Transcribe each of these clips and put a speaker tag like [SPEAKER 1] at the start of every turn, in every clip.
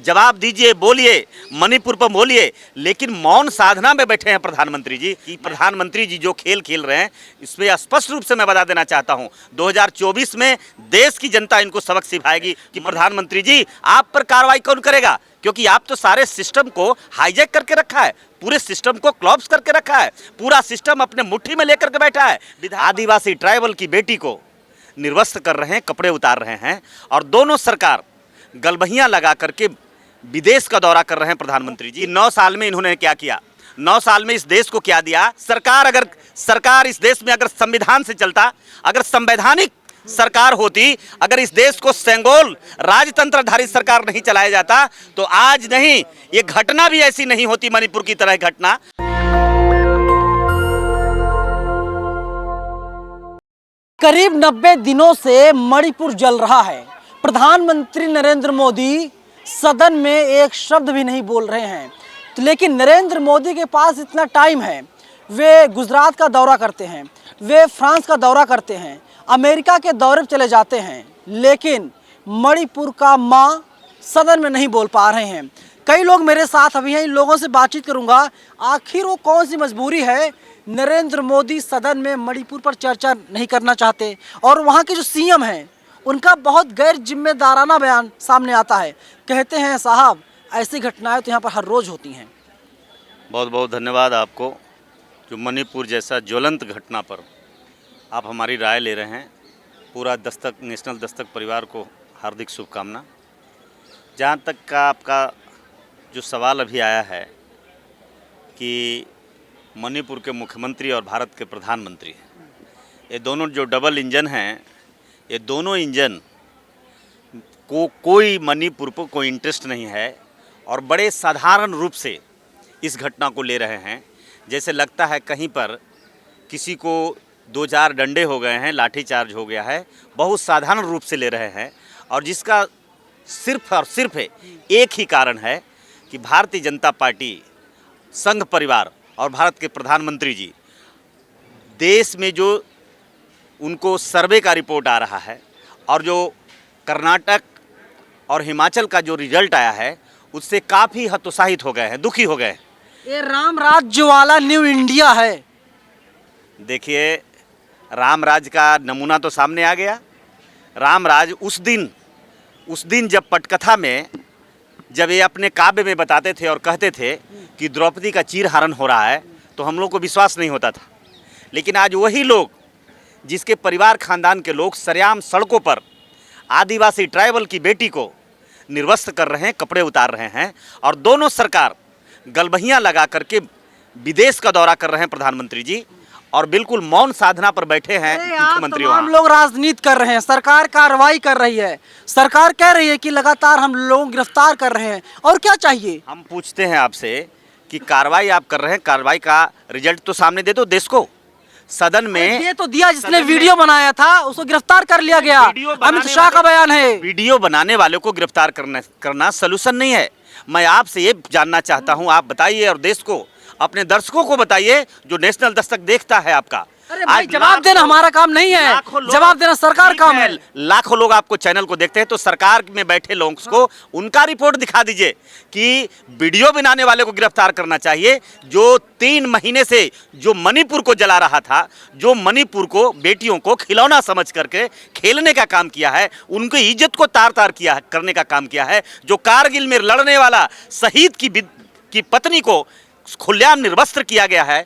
[SPEAKER 1] जवाब दीजिए, बोलिए, मणिपुर पर बोलिए। लेकिन मौन साधना में बैठे हैं प्रधानमंत्री जी। कि प्रधानमंत्री जी जो खेल खेल रहे हैं, इसमें स्पष्ट रूप से मैं बता देना चाहता हूं, 2024 में देश की जनता इनको सबक सिखाएगी कि प्रधानमंत्री जी आप पर कार्रवाई कौन करेगा, क्योंकि आप तो सारे सिस्टम को हाईजैक करके रखा है, पूरे सिस्टम को क्लॉप्स करके रखा है, पूरा सिस्टम अपने मुट्ठी में लेकर के बैठा है। आदिवासी ट्राइबल की बेटी को निर्वस्त्र कर रहे हैं, कपड़े उतार रहे हैं, और दोनों सरकार गलबहियां लगा करके विदेश का दौरा कर रहे हैं प्रधानमंत्री जी। 9 साल में इन्होंने क्या किया, 9 साल में इस देश को क्या दिया। सरकार इस देश में अगर संविधान से चलता, अगर संवैधानिक सरकार होती, अगर इस देश को सेंगोल राजतंत्रधारी सरकार नहीं चलाया जाता, तो आज नहीं, ये घटना भी ऐसी नहीं होती, मणिपुर की तरह घटना।
[SPEAKER 2] करीब 90 दिनों से मणिपुर जल रहा है। प्रधानमंत्री नरेंद्र मोदी सदन में एक शब्द भी नहीं बोल रहे हैं। तो लेकिन नरेंद्र मोदी के पास इतना टाइम है, वे गुजरात का दौरा करते हैं, वे फ्रांस का दौरा करते हैं, अमेरिका के दौरे पर चले जाते हैं, लेकिन मणिपुर का माँ सदन में नहीं बोल पा रहे हैं। कई लोग मेरे साथ अभी हैं, इन लोगों से बातचीत करूंगा। आखिर वो कौन सी मजबूरी है, नरेंद्र मोदी सदन में मणिपुर पर चर्चा नहीं करना चाहते, और वहाँ के जो सीएम हैं उनका बहुत गैर जिम्मेदाराना बयान सामने आता है। कहते हैं साहब ऐसी घटनाएं तो यहाँ पर हर रोज होती हैं।
[SPEAKER 1] बहुत बहुत धन्यवाद आपको, जो मणिपुर जैसा ज्वलंत घटना पर आप हमारी राय ले रहे हैं। पूरा दस्तक नेशनल दस्तक परिवार को हार्दिक शुभकामना। जहाँ तक का आपका जो सवाल अभी आया है कि मणिपुर के मुख्यमंत्री और भारत के प्रधानमंत्री, ये दोनों जो डबल इंजन हैं, ये दोनों इंजन को कोई मणिपुर पर कोई इंटरेस्ट नहीं है, और बड़े साधारण रूप से इस घटना को ले रहे हैं। जैसे लगता है कहीं पर किसी को 2-4 डंडे हो गए हैं, लाठीचार्ज हो गया है, बहुत साधारण रूप से ले रहे हैं। और जिसका सिर्फ और सिर्फ एक ही कारण है कि भारतीय जनता पार्टी, संघ परिवार और भारत के प्रधानमंत्री जी, देश में जो उनको सर्वे का रिपोर्ट आ रहा है, और जो कर्नाटक और हिमाचल का जो रिजल्ट आया है, उससे काफ़ी हतोत्साहित हो गए हैं, दुखी हो गए।
[SPEAKER 2] ये राम राज्य वाला न्यू इंडिया है।
[SPEAKER 1] देखिए, राम राज का नमूना तो सामने आ गया। राम राज उस दिन जब पटकथा में जब ये अपने काव्य में बताते थे और कहते थे कि द्रौपदी का चीरहरण हो रहा है, तो हम लोग को विश्वास नहीं होता था। लेकिन आज वही लोग, जिसके परिवार खानदान के लोग सरेआम सड़कों पर आदिवासी ट्राइबल की बेटी को निर्वस्त्र कर रहे हैं, कपड़े उतार रहे हैं, और दोनों सरकार गलबहियां लगा करके विदेश का दौरा कर रहे हैं प्रधानमंत्री जी, और बिल्कुल मौन साधना पर बैठे हैं मुख्यमंत्री।
[SPEAKER 2] हम लोग राजनीति कर रहे हैं, सरकार कार्रवाई कर रही है, सरकार कह रही है कि लगातार हम लोग गिरफ्तार कर रहे हैं, और क्या चाहिए।
[SPEAKER 1] हम पूछते हैं आपसे कि कार्रवाई आप कर रहे हैं, कार्रवाई का रिजल्ट तो सामने दे दो देश को। सदन में
[SPEAKER 2] ये तो दिया, जिसने वीडियो बनाया था उसको गिरफ्तार कर लिया गया। अमित शाह का बयान है।
[SPEAKER 1] वीडियो बनाने वाले को गिरफ्तार करना सलूशन नहीं है। मैं आपसे ये जानना चाहता हूं, आप बताइए, और देश को, अपने दर्शकों को बताइए जो नेशनल दस्तक देखता है आपका।
[SPEAKER 2] अरे भाई, जवाब देना हमारा काम नहीं है, जवाब देना सरकार काम है।
[SPEAKER 1] लाखों लोग आपको चैनल को देखते हैं, तो सरकार में बैठे लोगों को उनका रिपोर्ट दिखा दीजिए कि वीडियो बनाने वाले को गिरफ्तार करना चाहिए, जो 3 महीने से जो मणिपुर को जला रहा था, जो मणिपुर को, बेटियों को खिलौना समझ करके खेलने का काम किया है, उनकी इज्जत को तार तार करने का काम किया है, जो कारगिल में लड़ने वाला शहीद की पत्नी को खुलेआम निर्वस्त्र किया गया है।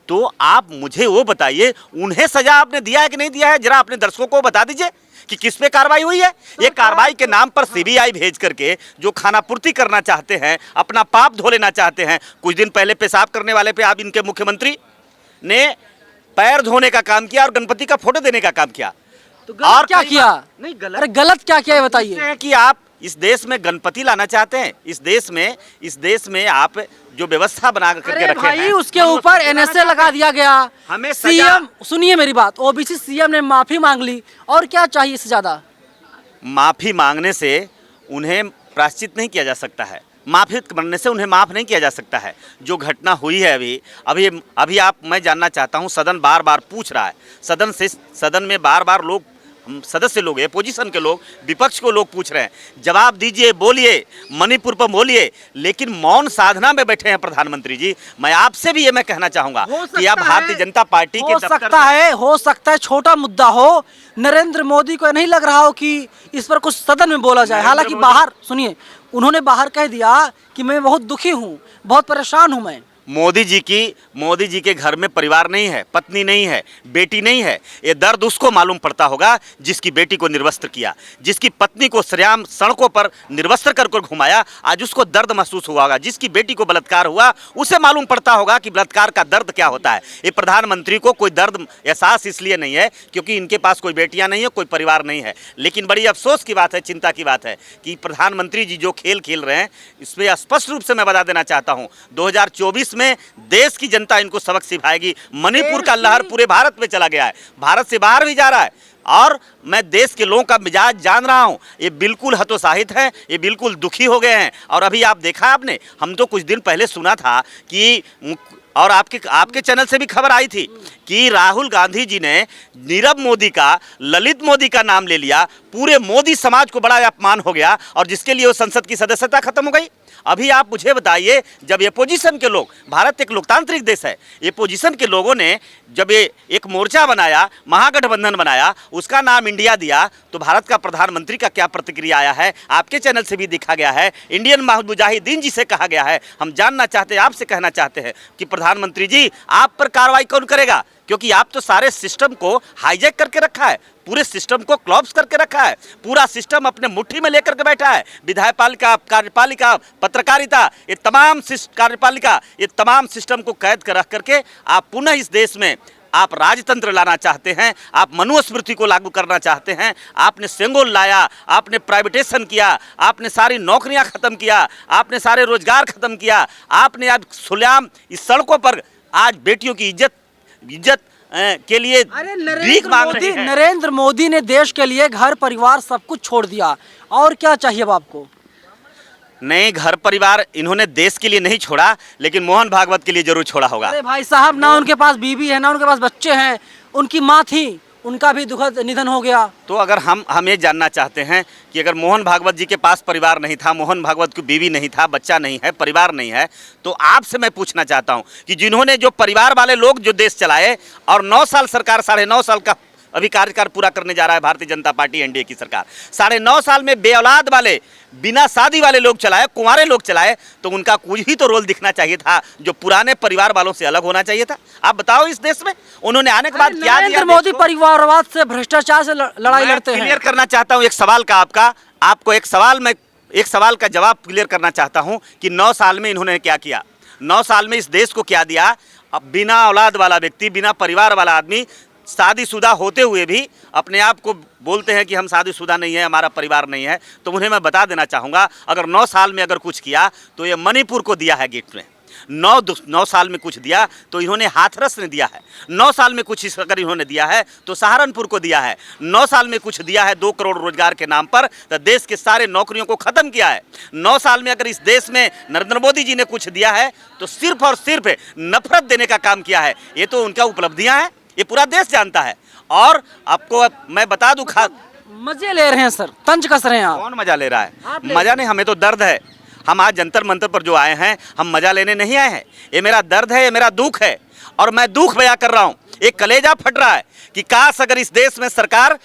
[SPEAKER 1] तो आप मुझे वो बताइए, उन्हें सजा आपने दिया है कि नहीं दिया है? जरा अपने दर्शकों को बता दीजिए कि किस पे कार्रवाई हुई है। ये कार्रवाई के नाम पर सीबीआई भेज करके जो खाना पूर्ति करना चाहते हैं, अपना पाप धो लेना चाहते हैं। कुछ दिन पहले पेशाब करने वाले पे आप इनके मुख्यमंत्री ने पैर धोने का काम किया और गणपति का फोटो देने का काम किया।
[SPEAKER 2] तो और क्या किया? नहीं, गलत। अरे गलत क्या किया है बताइए।
[SPEAKER 1] कि आप इस देश में गणपति लाना चाहते हैं, इस देश में आप जो व्यवस्था बना करके रखे हैं,
[SPEAKER 2] उसके ऊपर एनएसए लगा दिया गया। हमें सीएम, सुनिए मेरी बात, ओबीसी सीएम ने माफी मांग ली, और क्या चाहिए इससे ज्यादा?
[SPEAKER 1] माफी मांगने से उन्हें प्रायश्चित नहीं किया जा सकता है, माफी करने से उन्हें माफ नहीं किया जा सकता है। जो घटना हुई है अभी मैं जानना चाहता हूं, सदन बार बार पूछ रहा है, सदन में बार बार लोग हम सदस्य लोग, अपोजिशन के लोग, विपक्ष को लोग पूछ रहे हैं जवाब दीजिए, बोलिए, मणिपुर पर बोलिए, लेकिन मौन साधना में बैठे हैं प्रधानमंत्री जी। मैं आपसे भी ये मैं कहना चाहूंगा कि आप भारतीय जनता पार्टी के
[SPEAKER 2] हो सकता है छोटा मुद्दा हो, नरेंद्र मोदी को नहीं लग रहा हो कि इस पर कुछ सदन में बोला जाए। हालांकि बाहर सुनिए, उन्होंने बाहर कह दिया कि मैं बहुत दुखी हूँ, बहुत परेशान हूँ मैं।
[SPEAKER 1] मोदी जी के घर में परिवार नहीं है, पत्नी नहीं है, बेटी नहीं है। ये दर्द उसको मालूम पड़ता होगा जिसकी बेटी को निर्वस्त्र किया, जिसकी पत्नी को सरेआम सड़कों पर निर्वस्त्र कर घुमाया, आज उसको दर्द महसूस हुआ होगा। जिसकी बेटी को बलात्कार हुआ उसे मालूम पड़ता होगा कि बलात्कार का दर्द क्या होता है। ये प्रधानमंत्री को कोई दर्द एहसास इसलिए नहीं है क्योंकि इनके पास कोई बेटियां नहीं है, कोई परिवार नहीं है। लेकिन बड़ी अफसोस की बात है, चिंता की बात है कि प्रधानमंत्री जी जो खेल खेल रहे हैं, इसमें स्पष्ट रूप से मैं बता देना चाहता हूँ 2024 में देश की जनता इनको सबक सिखाएगी। मणिपुर का लहर पूरे भारत में चला गया है, भारत से बाहर भी जा रहा है, और मैं देश के लोगों का मिजाज जान रहा हूं। ये बिल्कुल हतोत्साहित है, ये बिल्कुल दुखी हो गए हैं। और अभी आप देखा आपने, हम तो कुछ दिन पहले सुना था कि और आपके चैनल से भी खबर आई थी कि राहुल गांधी जी ने नीरव मोदी का, ललित मोदी का नाम ले लिया। पूरे मोदी समाज को बड़ा अपमान हो गया और जिसके लिए वो संसद की सदस्यता खत्म हो गई। अभी आप मुझे बताइए, जब ये पोजीशन के लोग, भारत एक लोकतांत्रिक देश है, ये पोजीशन के लोगों ने जब ये एक मोर्चा बनाया, महागठबंधन बनाया, उसका नाम इंडिया दिया, तो भारत का प्रधानमंत्री का क्या प्रतिक्रिया आया है? आपके चैनल से भी देखा गया है, इंडियन मुजाहिदीन जी से कहा गया है। हम जानना चाहते हैं, आपसे कहना चाहते हैं कि प्रधानमंत्री जी आप पर कार्रवाई कौन करेगा? क्योंकि आप तो सारे सिस्टम को हाईजैक करके रखा है, पूरे सिस्टम को क्लॉप्स करके रखा है, पूरा सिस्टम अपने मुट्ठी में लेकर के बैठा है। विधायपालिका, कार्यपालिका, पत्रकारिता, ये तमाम कार्यपालिका, ये तमाम सिस्टम को कैद कर रख करके आप पुनः इस देश में आप राजतंत्र लाना चाहते हैं, आप मनुस्मृति को लागू करना चाहते हैं। आपने सेंगोल लाया, आपने प्राइवेटेशन किया, आपने सारी नौकरियां खत्म किया, आपने सारे रोजगार खत्म किया, आपने आज खुलेआम इस सड़कों पर आज बेटियों की इज्जत के लिए भीख मांग रही है।
[SPEAKER 2] नरेंद्र मोदी ने देश के लिए घर परिवार सब कुछ छोड़ दिया, और क्या चाहिए अब आपको?
[SPEAKER 1] नहीं, घर परिवार इन्होंने देश के लिए नहीं छोड़ा, लेकिन मोहन भागवत के लिए जरूर छोड़ा होगा।
[SPEAKER 2] अरे भाई साहब, ना उनके पास बीवी है, ना उनके पास बच्चे हैं, उनकी माँ थी, उनका भी दुखद निधन हो गया।
[SPEAKER 1] तो अगर हम ये जानना चाहते हैं कि अगर मोहन भागवत जी के पास परिवार नहीं था, मोहन भागवत की बीवी नहीं था, बच्चा नहीं है, परिवार नहीं है, तो आपसे मैं पूछना चाहता हूं कि जिन्होंने, जो परिवार वाले लोग जो देश चलाए, और 9 साल सरकार, 9.5 साल का अभी कार्यकाल पूरा करने जा रहा है भारतीय जनता पार्टी एनडीए की सरकार, 9.5 साल में बेऔलाद वाले, बिना शादी वाले लोग चलाए, कुंवारे लोग चलाए, तो उनका कुछ ही तो रोल दिखना चाहिए था जो पुराने परिवार वालों से अलग होना चाहिए था। आप बताओ, इस देश में उन्होंने आने के बाद क्या दिया?
[SPEAKER 2] नरेंद्र मोदी परिवारवाद से, भ्रष्टाचार से लड़ाई लड़ते हैं।
[SPEAKER 1] क्लियर करना चाहता हूं एक सवाल का, आपको एक सवाल का जवाब क्लियर करना चाहता हूं कि 9 साल में इन्होंने क्या किया, 9 साल में इस देश को क्या दिया। अब बिना औलाद वाला व्यक्ति, बिना परिवार वाला आदमी, शादीशुदा होते हुए भी अपने आप को बोलते हैं कि हम शादीशुदा नहीं है, हमारा परिवार नहीं है, तो उन्हें मैं बता देना चाहूँगा, अगर 9 साल में अगर कुछ किया तो ये मणिपुर को दिया है गिफ्ट में। 9 साल में कुछ दिया तो इन्होंने हाथरस ने दिया है। 9 साल में कुछ अगर इन्होंने दिया है तो सहारनपुर को दिया है। 9 साल में कुछ दिया है 2 करोड़ रोजगार के नाम पर, तो देश के सारे नौकरियों को खत्म किया है। 9 साल में अगर इस देश में नरेंद्र मोदी जी ने कुछ दिया है तो सिर्फ और सिर्फ नफरत देने का काम किया है। ये तो उनका उपलब्धियां हैं, ये पूरा देश जानता है। और आपको मैं बता दूं,
[SPEAKER 2] मजे ले रहे हैं सर, तंज कस रहे हैं आप।
[SPEAKER 1] कौन मजा ले रहा है? मजा नहीं, हमें तो दर्द है। हम आज जंतर मंतर पर जो आए हैं, हम मजा लेने नहीं आए हैं। ये मेरा दर्द है, ये मेरा दुख है, और मैं दुख बयां कर रहा हूं। एक कलेजा फट रहा है कि काश अगर इस देश में सरकार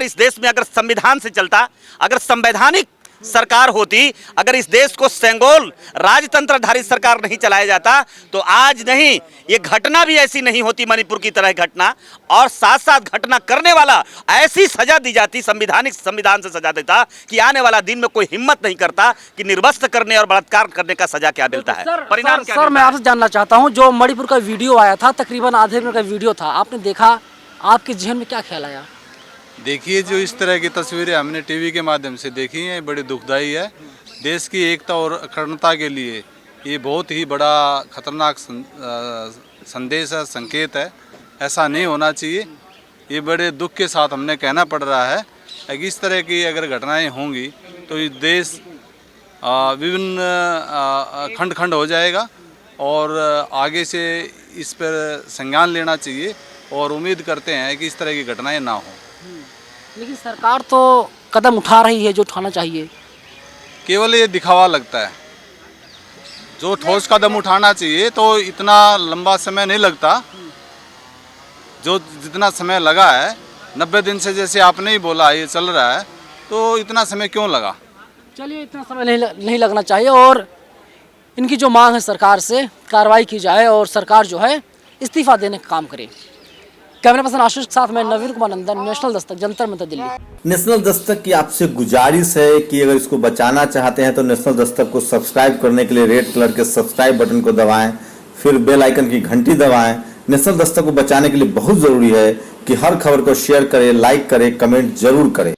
[SPEAKER 1] इस देश में अगर संविधान से चलता, अगर संवैधानिक सरकार होती, अगर इस देश को सेंगोल राजतंत्रधारी सरकार नहीं चलाया जाता, तो आज नहीं, ये घटना भी ऐसी नहीं होती मणिपुर की तरह घटना, और साथ साथ घटना करने वाला ऐसी सजा दी जाती, संविधान से सजा देता कि आने वाला दिन में कोई हिम्मत नहीं करता कि निर्वस्त्र करने और बलात्कार करने का सजा क्या मिलता है, परिणाम क्या।
[SPEAKER 2] सर मैं आपसे जानना चाहता हूँ, जो मणिपुर का वीडियो आया था, तकरीबन आधे मिनट का वीडियो था, आपने देखा, आपके जहन में क्या ख्याल आया?
[SPEAKER 3] देखिए, जो इस तरह की तस्वीरें हमने टीवी के माध्यम से देखी हैं, बड़ी दुखदाई है। देश की एकता और अखंडता के लिए ये बहुत ही बड़ा खतरनाक संदेश है, संकेत है। ऐसा नहीं होना चाहिए। ये बड़े दुख के साथ हमने कहना पड़ रहा है कि इस तरह की अगर घटनाएं होंगी तो ये देश विभिन्न खंड खंड हो जाएगा, और आगे से इस पर संज्ञान लेना चाहिए और उम्मीद करते हैं कि इस तरह की घटनाएं ना हो।
[SPEAKER 2] लेकिन सरकार तो कदम उठा रही है जो उठाना चाहिए।
[SPEAKER 3] केवल ये दिखावा लगता है। जो ठोस कदम उठाना चाहिए तो इतना लंबा समय नहीं लगता। जो जितना समय लगा है 90 दिन से, जैसे आपने ही बोला ये चल रहा है, तो इतना समय क्यों लगा?
[SPEAKER 2] चलिए, इतना समय नहीं लगना चाहिए और इनकी जो मांग है सरकार से कार्रवाई की जाए और सरकार जो है इस्तीफा देने का काम करे। कैमरा पर्सन आशीष के साथ मैं नवीन कुमार नंदन, नेशनल दस्तक, जंतर मंतर, दिल्ली।
[SPEAKER 4] नेशनल दस्तक की आपसे गुजारिश है कि अगर इसको बचाना चाहते हैं तो नेशनल दस्तक को सब्सक्राइब करने के लिए रेड कलर के सब्सक्राइब बटन को दबाएं, फिर बेल आइकन की घंटी दबाएं। नेशनल दस्तक को बचाने के लिए बहुत जरूरी है कि हर खबर को शेयर करें, लाइक करें, कमेंट जरूर करें।